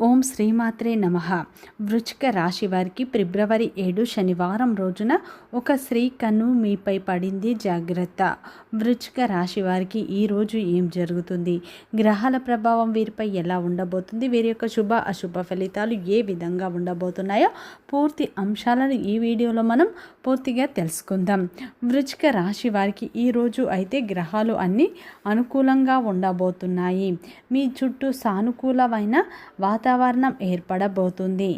ఓం శ్రీమాత్రే నమః. వృశ్చిక రాశి వారికి ఫిబ్రవరి 7 శనివారం రోజున ఒక స్త్రీ కన్ను మీపై పడింది, జాగ్రత్త. వృశ్చిక రాశి వారికి ఈరోజు ఏం జరుగుతుంది, గ్రహాల ప్రభావం వీరిపై ఎలా ఉండబోతుంది, వీరి యొక్క శుభ అశుభ ఫలితాలు ఏ విధంగా ఉండబోతున్నాయో పూర్తి అంశాలను ఈ వీడియోలో మనం పూర్తిగా తెలుసుకుందాం. వృశ్చిక రాశి వారికి ఈరోజు అయితే గ్రహాలు అన్నీ అనుకూలంగా ఉండబోతున్నాయి. మీ చుట్టూ సానుకూలమైన వాతావరణం ఏర్పడబోతుంది.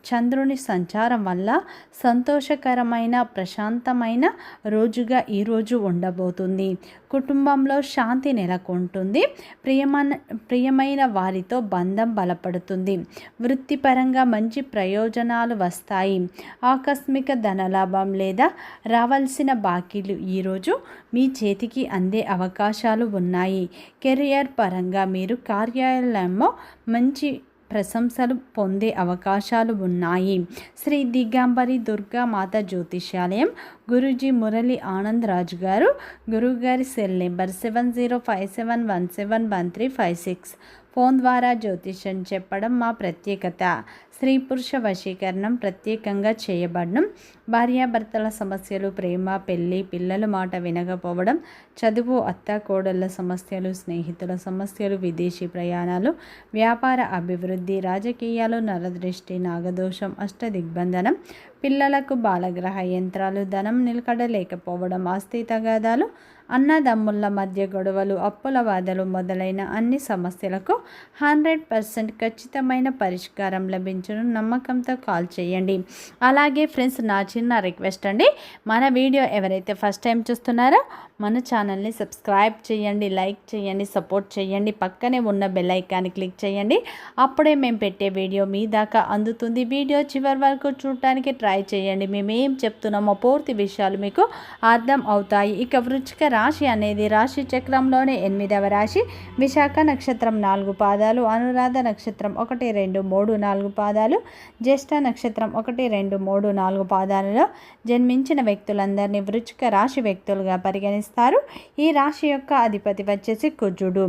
చంద్రుని సంచారం వల్ల సంతోషకరమైన ప్రశాంతమైన రోజుగా ఈరోజు ఉండబోతుంది. కుటుంబంలో శాంతి నెలకొంటుంది. ప్రియమైన వారితో బంధం బలపడుతుంది. వృత్తిపరంగా మంచి ప్రయోజనాలు వస్తాయి. ఆకస్మిక ధనలాభం లేదా రావాల్సిన బాకీలు ఈరోజు మీ చేతికి అందే అవకాశాలు ఉన్నాయి. కెరియర్ పరంగా మీరు కార్యాలయంలో మంచి ప్రశంసలు పొందే అవకాశాలు ఉన్నాయి. శ్రీ దిగంబరి దుర్గా మాత జ్యోతిష్యాలయం, గురూజీ మురళి ఆనంద్ రాజు గారు. గురువుగారి సెల్ నెంబర్ 7057171356. ఫోన్ ద్వారా జ్యోతిష్యం చెప్పడం మా ప్రత్యేకత. స్త్రీ పురుష వశీకరణం ప్రత్యేకంగా చేయబడడం. భార్యాభర్తల సమస్యలు, ప్రేమ, పెళ్ళి, పిల్లల మాట వినకపోవడం, చదువు, అత్త కోడళ్ళ సమస్యలు, స్నేహితుల సమస్యలు, విదేశీ ప్రయాణాలు, వ్యాపార అభివృద్ధి, రాజకీయాలు, నరదృష్టి, నాగదోషం, అష్టదిగ్బంధనం, పిల్లలకు బాలగ్రహ యంత్రాలు, ధనం నిలకడ లేకపోవడం, ఆస్తి తగాదాలు, అన్నదమ్ముల మధ్య గొడవలు, అప్పుల బాధలు మొదలైన అన్ని సమస్యలకు 100% ఖచ్చితమైన పరిష్కారం లభించడం నమ్మకంతో కాల్ చేయండి. అలాగే ఫ్రెండ్స్, నా చిన్న రిక్వెస్ట్ అండి, మన వీడియో ఎవరైతే ఫస్ట్ టైం చూస్తున్నారో మన ఛానల్ని సబ్స్క్రైబ్ చేయండి, లైక్ చేయండి, సపోర్ట్ చేయండి. పక్కనే ఉన్న బెల్ ఐకాన్ని క్లిక్ చేయండి. అప్పుడే మేము పెట్టే వీడియో మీ దాకా అందుతుంది. వీడియో చివరి వరకు చూడటానికి ట్రై చేయండి. మేము ఏం చెప్తున్నామో పూర్తి విషయాలు మీకు అర్థం అవుతాయి. ఇక వృశ్చిక రాశి అనేది రాశి చక్రంలోనే 8వ రాశి. విశాఖ నక్షత్రం 4 పాదాలు, అనురాధ నక్షత్రం 1, 2, 3, 4 పాదాలు, జ్యేష్ఠ నక్షత్రం 1, 2, 3, 4 పాదాలలో జన్మించిన వ్యక్తులందరినీ వృశ్చిక రాశి వ్యక్తులుగా పరిగణిస్తారు. ఈ రాశి యొక్క అధిపతి వచ్చేసి కుజుడు.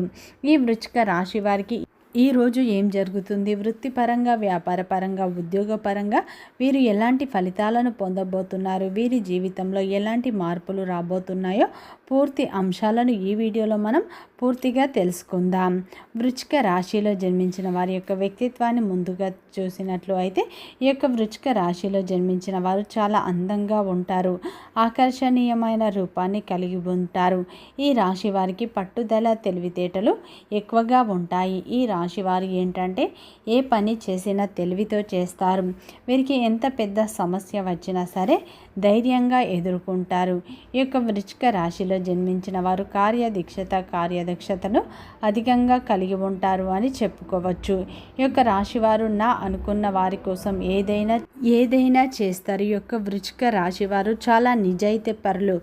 ఈ వృశ్చిక రాశి వారికి ఈరోజు ఏం జరుగుతుంది, వృత్తిపరంగా, వ్యాపారపరంగా, ఉద్యోగపరంగా వీరు ఎలాంటి ఫలితాలను పొందబోతున్నారు, వీరి జీవితంలో ఎలాంటి మార్పులు రాబోతున్నాయో పూర్తి అంశాలను ఈ వీడియోలో మనం పూర్తిగా తెలుసుకుందాం. వృశ్చిక రాశిలో జన్మించిన వారి యొక్క వ్యక్తిత్వాన్ని ముందుగా చూసినట్లు అయితే ఈ యొక్క వృశ్చిక రాశిలో జన్మించిన వారు చాలా అందంగా ఉంటారు. ఆకర్షణీయమైన రూపాన్ని కలిగి ఉంటారు. ఈ రాశి వారికి పట్టుదల, తెలివితేటలు ఎక్కువగా ఉంటాయి. ఈ రాశి వారు ఏంటంటే ఏ పని చేసినా తెలివితో చేస్తారు. వీరికి ఎంత పెద్ద సమస్య వచ్చినా సరే ధైర్యంగా ఎదుర్కొంటారు. ఈ యొక్క వృశ్చిక రాశిలో జన్మించిన వారు కార్యదక్షతను అధికంగా కలిగి ఉంటారు అని చెప్పుకోవచ్చు. ఈ యొక్క రాశి వారు అనుకున్న వారి కోసం ఏదైనా చేస్తారు. ఈ యొక్క వృశ్చిక రాశి వారు చాలా నిజాయితీ పరులు.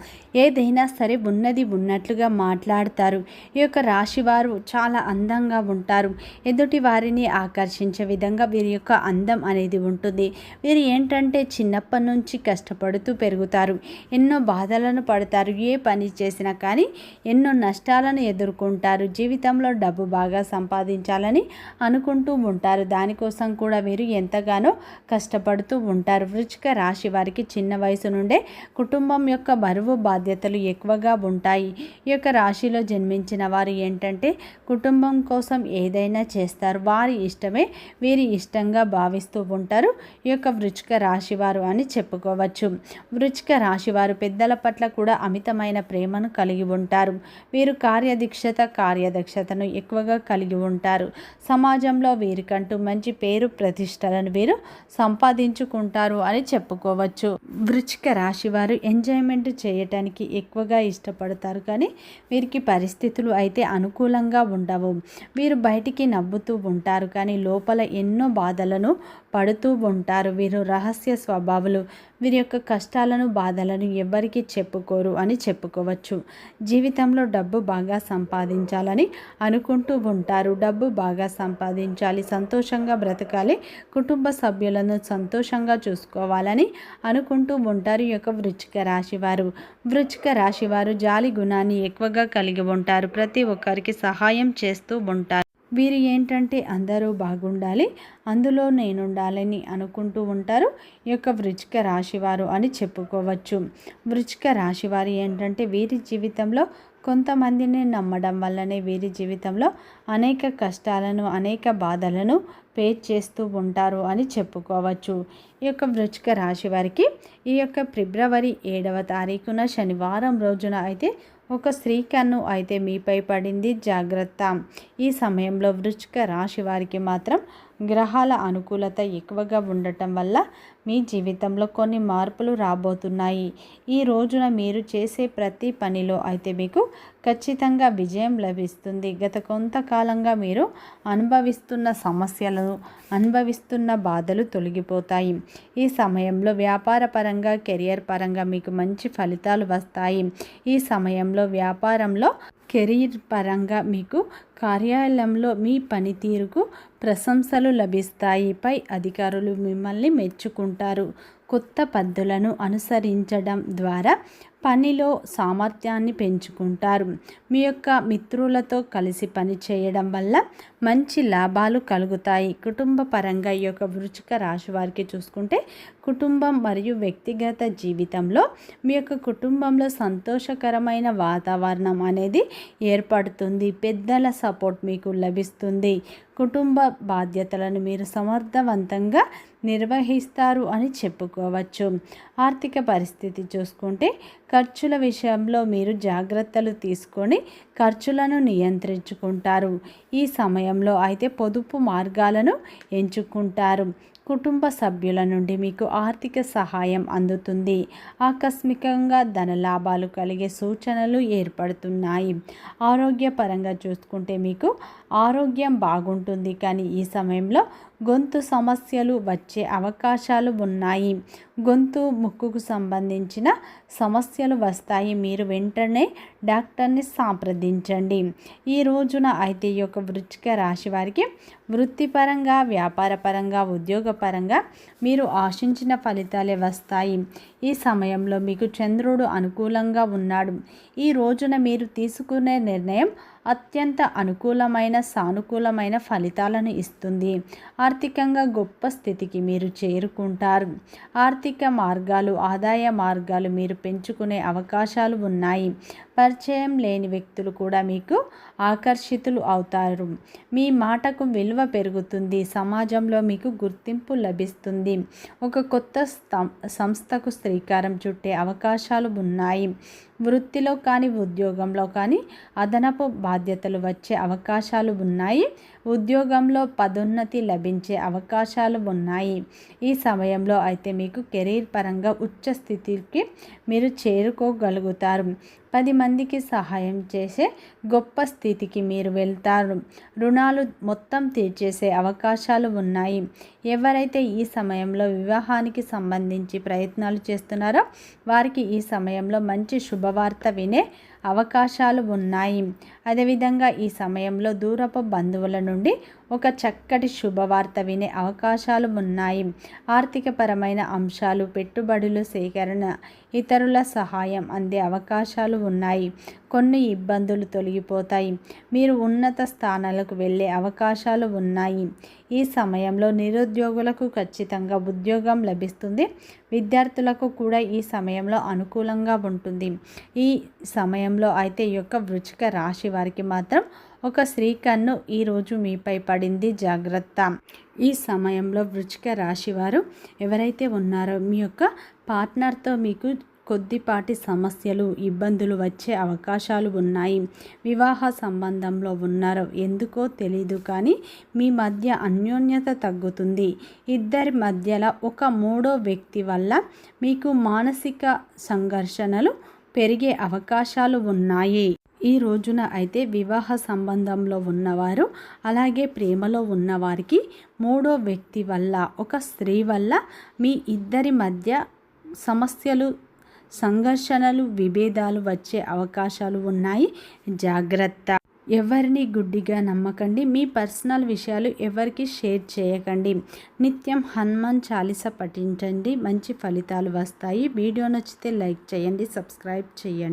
ఏదైనా సరే ఉన్నది ఉన్నట్లుగా మాట్లాడతారు. ఈ యొక్క రాశి వారు చాలా అందంగా ఉంటారు. ఎదుటి వారిని ఆకర్షించే విధంగా వీరి యొక్క అందం అనేది ఉంటుంది. వీరు ఏంటంటే చిన్నప్పటి నుంచి కష్టపడుతూ పెరుగుతారు. ఎన్నో బాధలను పడతారు. ఏ పని చేసినా కానీ ఎన్నో నష్టాలను ఎదుర్కొంటారు. జీవితంలో డబ్బు బాగా సంపాదించాలని అనుకుంటూ ఉంటారు. దానికోసం కూడా వీరు ఎంతగానో కష్టపడుతూ ఉంటారు. వృశ్చిక రాశి వారికి చిన్న వయసు నుండే కుటుంబం యొక్క బరువు బాధ్యతలు ఎక్కువగా ఉంటాయి. ఈ యొక్క రాశిలో జన్మించిన వారు ఏంటంటే కుటుంబం కోసం ఏదైనా చేస్తారు. వారి ఇష్టమే వీరి ఇష్టంగా భావిస్తూ ఉంటారు ఈ యొక్క వృశ్చిక రాశి వారు అని చెప్పుకోవచ్చు. వృశ్చిక రాశి వారు పెద్దల పట్ల కూడా అమితమైన ప్రేమను కలిగి ఉంటారు. వీరు కార్యదక్షతను ఎక్కువగా కలిగి ఉంటారు. సమాజంలో వీరికంటూ మంచి పేరు ప్రతిష్టలను వీరు సంపాదించుకుంటారు అని చెప్పుకోవచ్చు. వృశ్చిక రాశి వారు ఎంజాయ్మెంట్ చేయటానికి ఎక్కువగా ఇష్టపడతారు. కానీ వీరికి పరిస్థితులు అయితే అనుకూలంగా ఉండవు. వీరు బయటికి నవ్వుతూ ఉంటారు కానీ లోపల ఎన్నో బాధలను పడుతూ ఉంటారు. వీరు రహస్య స్వభావులు. వీరి యొక్క కష్టాలను, బాధలను ఎవ్వరికీ చెప్పుకోరు అని చెప్పుకోవచ్చు. జీవితంలో డబ్బు బాగా సంపాదించాలని అనుకుంటూ ఉంటారు. డబ్బు బాగా సంపాదించాలి, సంతోషంగా బ్రతకాలి, కుటుంబ సభ్యులను సంతోషంగా చూసుకోవాలని అనుకుంటూ ఉంటారు ఈ యొక్క వృశ్చిక రాశి వారు. వృశ్చిక రాశి వారు జాలి గుణాన్ని ఎక్కువగా కలిగి ఉంటారు. ప్రతి ఒక్కరికి సహాయం చేస్తూ ఉంటారు. వీరు ఏంటంటే అందరూ బాగుండాలి, అందులో నేనుండాలని అనుకుంటూ ఉంటారు ఈ యొక్క వృశ్చిక రాశివారు అని చెప్పుకోవచ్చు. వృశ్చిక రాశివారు ఏంటంటే వీరి జీవితంలో కొంతమందిని నమ్మడం వల్లనే వీరి జీవితంలో అనేక కష్టాలను అనేక బాధలను ఫేస్ చేస్తూ ఉంటారు అని చెప్పుకోవచ్చు. ఈ యొక్క వృశ్చిక రాశి వారికి ఈ యొక్క ఫిబ్రవరి 7వ తారీఖున శనివారం రోజున అయితే ఒక స్త్రీ కన్ను అయితే మీపై పడింది, జాగ్రత్త. ఈ సమయంలో వృశ్చిక రాశి వారికి మాత్రం గ్రహాల అనుకూలత ఎక్కువగా ఉండటం వల్ల మీ జీవితంలో కొన్ని మార్పులు రాబోతున్నాయి. ఈ రోజున మీరు చేసే ప్రతి పనిలో అయితే మీకు ఖచ్చితంగా విజయం లభిస్తుంది. గత కొంతకాలంగా మీరు అనుభవిస్తున్న సమస్యలను అనుభవిస్తున్న బాధలు తొలగిపోతాయి. ఈ సమయంలో వ్యాపార పరంగా కెరియర్ పరంగా మీకు మంచి ఫలితాలు వస్తాయి. ఈ సమయంలో వ్యాపారంలో కెరీర్ పరంగా మీకు కార్యాలయంలో మీ పనితీరుకు ప్రశంసలు లభిస్తాయి. పై అధికారులు మిమ్మల్ని మెచ్చుకుంటారు. కొత్త పద్ధతులను అనుసరించడం ద్వారా పనిలో సామర్థ్యాన్ని పెంచుకుంటారు. మీ యొక్క మిత్రులతో కలిసి పని చేయడం వల్ల మంచి లాభాలు కలుగుతాయి. కుటుంబ పరంగా ఈ యొక్క వృశ్చిక రాశి వారికి చూసుకుంటే కుటుంబం మరియు వ్యక్తిగత జీవితంలో మీ యొక్క కుటుంబంలో సంతోషకరమైన వాతావరణం అనేది ఏర్పడుతుంది. పెద్దల సపోర్ట్ మీకు లభిస్తుంది. కుటుంబ బాధ్యతలను మీరు సమర్థవంతంగా నిర్వహిస్తారు అని చెప్పుకోవచ్చు. ఆర్థిక పరిస్థితి చూసుకుంటే ఖర్చుల విషయంలో మీరు జాగ్రత్తలు తీసుకొని ఖర్చులను నియంత్రించుకుంటారు. ఈ సమయంలో అయితే పొదుపు మార్గాలను ఎంచుకుంటారు. కుటుంబ సభ్యుల నుండి మీకు ఆర్థిక సహాయం అందుతుంది. ఆకస్మికంగా ధన లాభాలు కలిగే సూచనలు ఏర్పడుతున్నాయి. ఆరోగ్యపరంగా చూసుకుంటే మీకు ఆరోగ్యం బాగుంటుంది, కానీ ఈ సమయంలో గొంతు సమస్యలు వచ్చే అవకాశాలు ఉన్నాయి. గొంతు ముక్కుకు సంబంధించిన సమస్యలు వస్తాయి. మీరు వెంటనే డాక్టర్ని సంప్రదించండి. ఈ రోజున అయితే ఈ యొక్క వృశ్చిక రాశి వారికి వృత్తిపరంగా వ్యాపారపరంగా ఉద్యోగపరంగా మీరు ఆశించిన ఫలితాలే వస్తాయి. ఈ సమయంలో మీకు చంద్రుడు అనుకూలంగా ఉన్నాడు. ఈ రోజున మీరు తీసుకునే నిర్ణయం అత్యంత అనుకూలమైన సానుకూలమైన ఫలితాలను ఇస్తుంది. ఆర్థికంగా గొప్ప స్థితికి మీరు చేరుకుంటారు. ఆర్థిక మార్గాలు ఆదాయ మార్గాలు మీరు పెంచుకునే అవకాశాలు ఉన్నాయి. పరిచయం లేని వ్యక్తులు కూడా మీకు ఆకర్షితులు అవుతారు. మీ మాటకు విలువ పెరుగుతుంది. సమాజంలో మీకు గుర్తింపు లభిస్తుంది. ఒక కొత్త సంస్థకు శ్రీకారం చుట్టే అవకాశాలు ఉన్నాయి. వృత్తిలో కానీ ఉద్యోగంలో కానీ అదనపు బాధ్యతలు వచ్చే అవకాశాలు ఉన్నాయి. ఉద్యోగంలో పదోన్నతి లభించే అవకాశాలు ఉన్నాయి. ఈ సమయంలో అయితే మీకు కెరీర్ పరంగా ఉచ్చ స్థితికి మీరు చేరుకోగలుగుతారు. 10 మందికి సహాయం చేసే గొప్ప స్థితికి మీరు వెళ్తారు. రుణాలు మొత్తం తీర్చేసే అవకాశాలు ఉన్నాయి. ఎవరైతే ఈ సమయంలో వివాహానికి సంబంధించి ప్రయత్నాలు చేస్తున్నారో వారికి ఈ సమయంలో మంచి శుభవార్త వినే అవకాశాలు ఉన్నాయి. అదేవిధంగా ఈ సమయంలో దూరపు బంధువుల నుండి ఒక చక్కటి శుభవార్త వినే అవకాశాలు ఉన్నాయి. ఆర్థికపరమైన అంశాలు, పెట్టుబడులు సేకరణ, ఇతరుల సహాయం అందే అవకాశాలు ఉన్నాయి. కొన్ని ఇబ్బందులు తొలగిపోతాయి. మీరు ఉన్నత స్థానాలకు వెళ్ళే అవకాశాలు ఉన్నాయి. ఈ సమయంలో నిరుద్యోగులకు ఖచ్చితంగా ఉద్యోగం లభిస్తుంది. విద్యార్థులకు కూడా ఈ సమయంలో అనుకూలంగా ఉంటుంది. ఈ సమయంలో అయితే ఈ యొక్క వృశ్చిక రాశి వారికి మాత్రం ఒక స్త్రీ కన్ను ఈరోజు మీపై పడింది, జాగ్రత్త. ఈ సమయంలో వృశ్చిక రాశి వారు ఎవరైతే ఉన్నారో మీ యొక్క పార్ట్నర్తో మీకు కొద్దిపాటి సమస్యలు ఇబ్బందులు వచ్చే అవకాశాలు ఉన్నాయి. వివాహ సంబంధంలో ఉన్నారో ఎందుకో తెలీదు, కానీ మీ మధ్య అన్యోన్యత తగ్గుతుంది. ఇద్దరి మధ్యలో ఒక మూడో వ్యక్తి వల్ల మీకు మానసిక సంఘర్షణలు పెరిగే అవకాశాలు ఉన్నాయి. ఈ రోజున అయితే వివాహ సంబంధంలో ఉన్నవారు అలాగే ప్రేమలో ఉన్నవారికి మూడో వ్యక్తి వల్ల ఒక స్త్రీ వల్ల మీ ఇద్దరి మధ్య సమస్యలు సంఘర్షణలు విభేదాలు వచ్చే అవకాశాలు ఉన్నాయి, జాగ్రత్త. ఎవరిని గుడ్డిగా నమ్మకండి. మీ పర్సనల్ విషయాలు ఎవరికి షేర్ చేయకండి. నిత్యం హనుమాన్ చాలీస పఠించండి, మంచి ఫలితాలు వస్తాయి. వీడియో నచ్చితే లైక్ చేయండి, సబ్స్క్రైబ్ చేయండి.